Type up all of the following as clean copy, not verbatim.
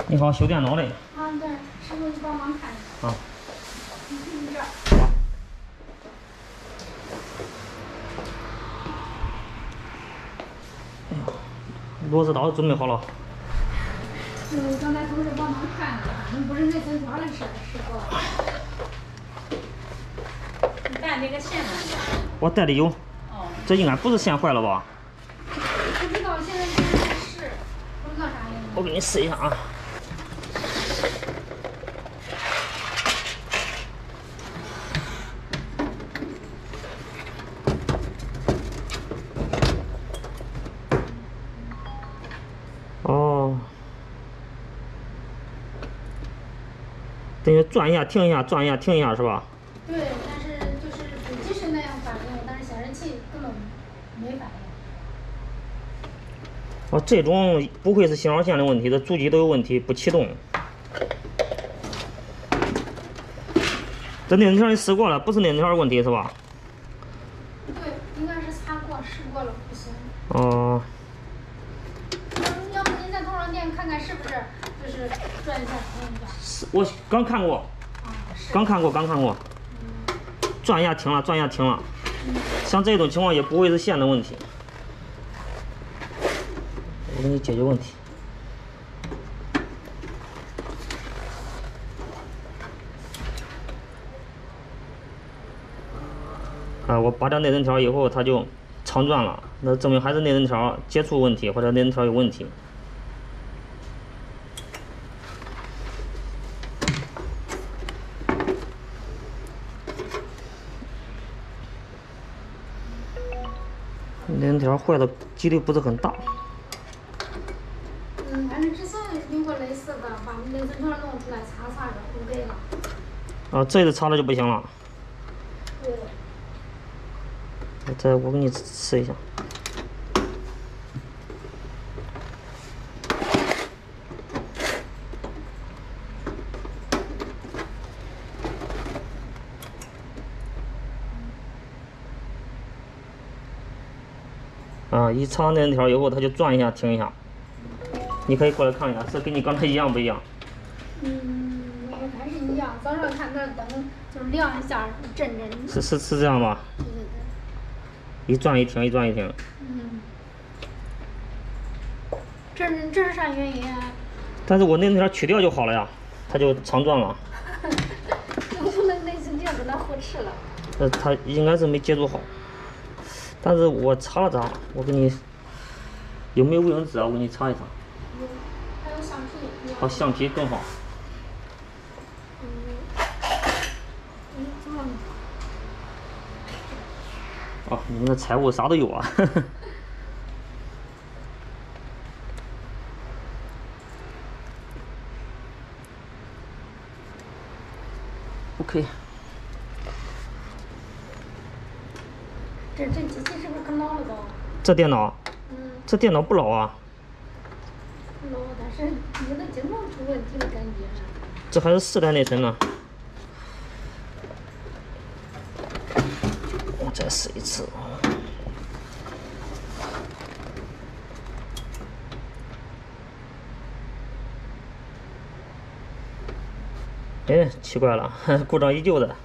你好，修电脑嘞。啊，对，师傅，你帮忙看一下。啊。你这儿。哎呀，螺丝刀准备好了。刚才同事帮忙看了，反正不是内存条的事儿，师傅。你带那个线吗？我带的有。哦。这应该不是线坏了吧？不知道，现在是不知道啥原因。我给你试一下啊。哦。等于转一下停一下，转一下停一下是吧？对，但是就是主机是那样反应，但是显示器根本没反应。哦，这种不会是信号线的问题，这主机都有问题，不启动。这内存条你试过了，不是内存条的问题是吧？对，应该是擦过试过了，不行。哦。要不您再通上电看看是不是就是转一下停一下？是，我刚看过。啊，是。刚看过。转一下停了，转一下停了。像这种情况也不会是线的问题。我给你解决问题。啊，我拔掉内存条以后，它就长转了，那证明还是内存条接触问题或者内存条有问题。内存条坏的几率不是很大。反正之前用过类似的，把内存条弄出来擦着OK了。啊，这次擦了就不行了。对。我给你试一下。啊，一插内存条以后，它就转一下停一下。你可以过来看一下，是跟你刚才一样不一样？还是一样。早上看那灯就是亮一下，震。是这样吧？对。一转一停，一转一停。这是啥原因啊？但是我内存条取掉就好了呀，它就长转了。我们内存条跟它互斥了。它应该是没接触好。但是我查了查，我给你有没有卫生纸啊？我给你擦一擦。有，还有橡皮。好，橡皮更好。这么。哦，你们的财务啥都有啊。OK。这机器是不是可老了都？这电脑？这电脑不老啊。老，但是有的经常出问题的感觉。这还是4代内存呢。我再试一次。哎，奇怪了，故障依旧的。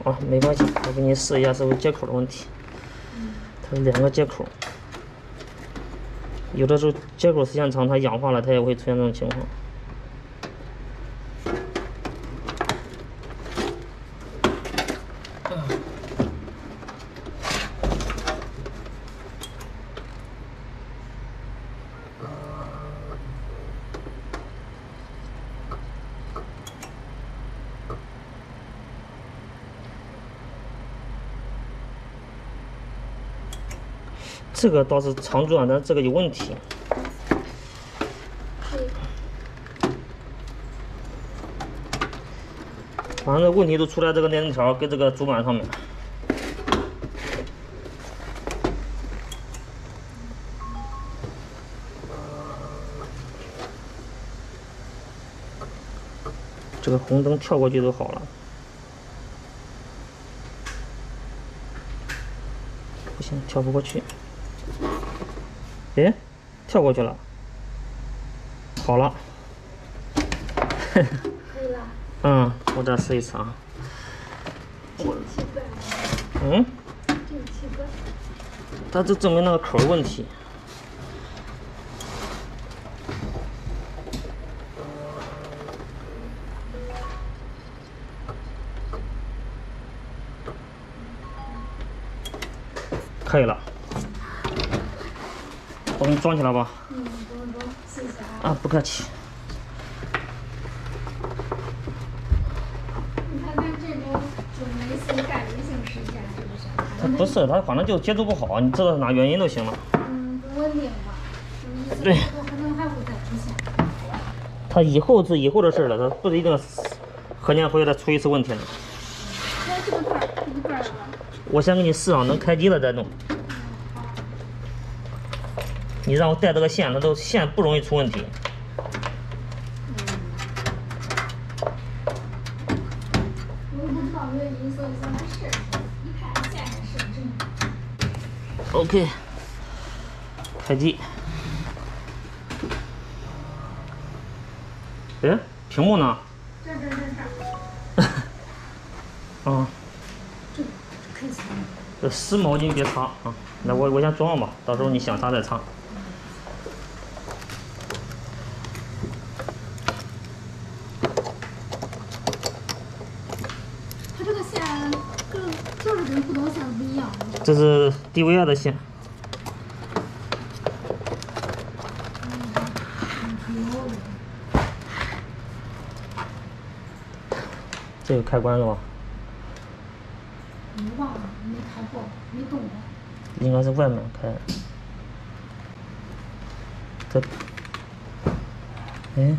啊，没关系，我给你试一下是不是接口的问题。它是2个接口，有的时候接口时间长，它氧化了，它也会出现这种情况。这个倒是长转，但这个有问题。反正问题都出在这个内存条跟这个主板上面。这个红灯跳过去就好了。不行，跳不过去。哎，跳过去了。好了。可以了。嗯，我再试一次啊。真奇怪。嗯？真奇怪。它这证明那个口有问题。可以了，我给你装起来吧。不用装，谢谢啊。啊，不客气。你看看这种就类似于概率性事件，是不是？不是，它反正就接触不好，你知道哪原因就行了。不稳定吧？对。可能还会再出现。它以后是以后的事了，它不一定何年何月再出一次问题了。那这个盖儿，我先给你试上能开机了再弄。你让我带这个线，它都线不容易出问题。我不知道原因，所以咱来试试，一看线是不是OK， 开机。哎，屏幕呢？这。啊。这可以擦。这湿毛巾别擦啊！那我先装吧，到时候你想擦再擦。它这个线就是跟普通线不一样。这是 DVI 的线。这有开关是吧？我忘了，没开过，没动过。应该是外面开。这，哎，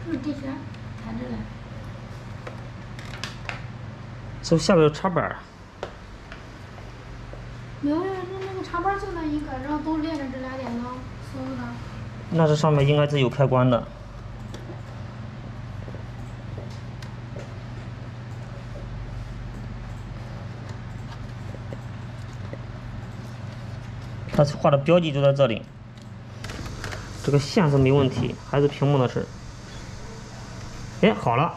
这是地旋，看着嘞。是不是下边有插板？没有呀，那个插板就那一个，然后都连着这俩电脑，所有的。那这上面应该是有开关的。它画的标记就在这里。这个线是没问题，还是屏幕的事。哎，好了。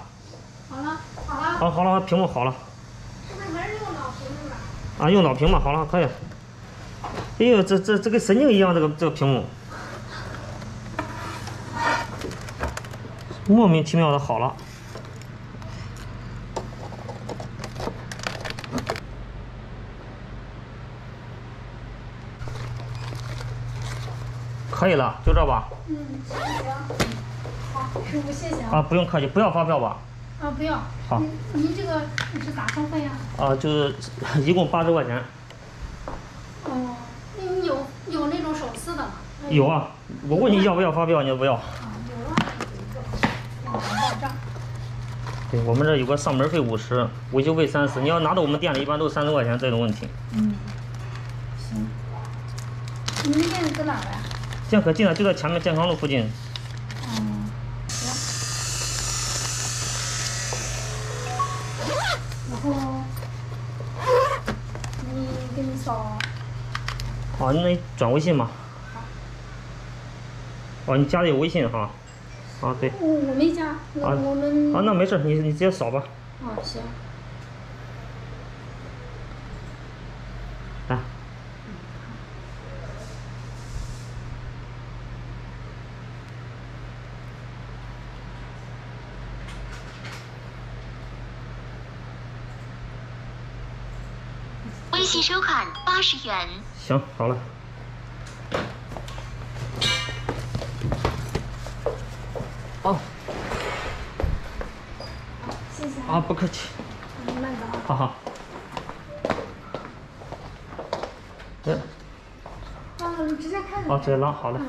好了。好了，屏幕好了。是不是还是用脑屏是吧？啊，用脑屏嘛，好了，可以。哎呦，这跟神经一样，这个屏幕，莫名其妙的好了。可以了，就这吧。行。好，师傅谢谢啊。啊，不用客气，不要发票吧？啊，不要。好。您这个是咋收费呀？啊，就是一共80块钱。哦，你有那种手撕的吗？有啊，我问你要不要发票，你就不要。啊，有啊，有一个，报账。对，我们这有个上门费50，维修费30，你要拿到我们店里，一般都是30块钱这种问题。行。你们店在哪儿呀？健可近了，就在前面健康路附近。行。然后你给你扫。好，那你转微信吧。好。哦，你加的有微信哈。啊，对。我没加，我们。啊，那没事，你直接扫吧。哦，行。来。微信收款80元。行，好了。哦。谢谢。啊，不客气。慢走。好好。直接开。哦，直接拉好了。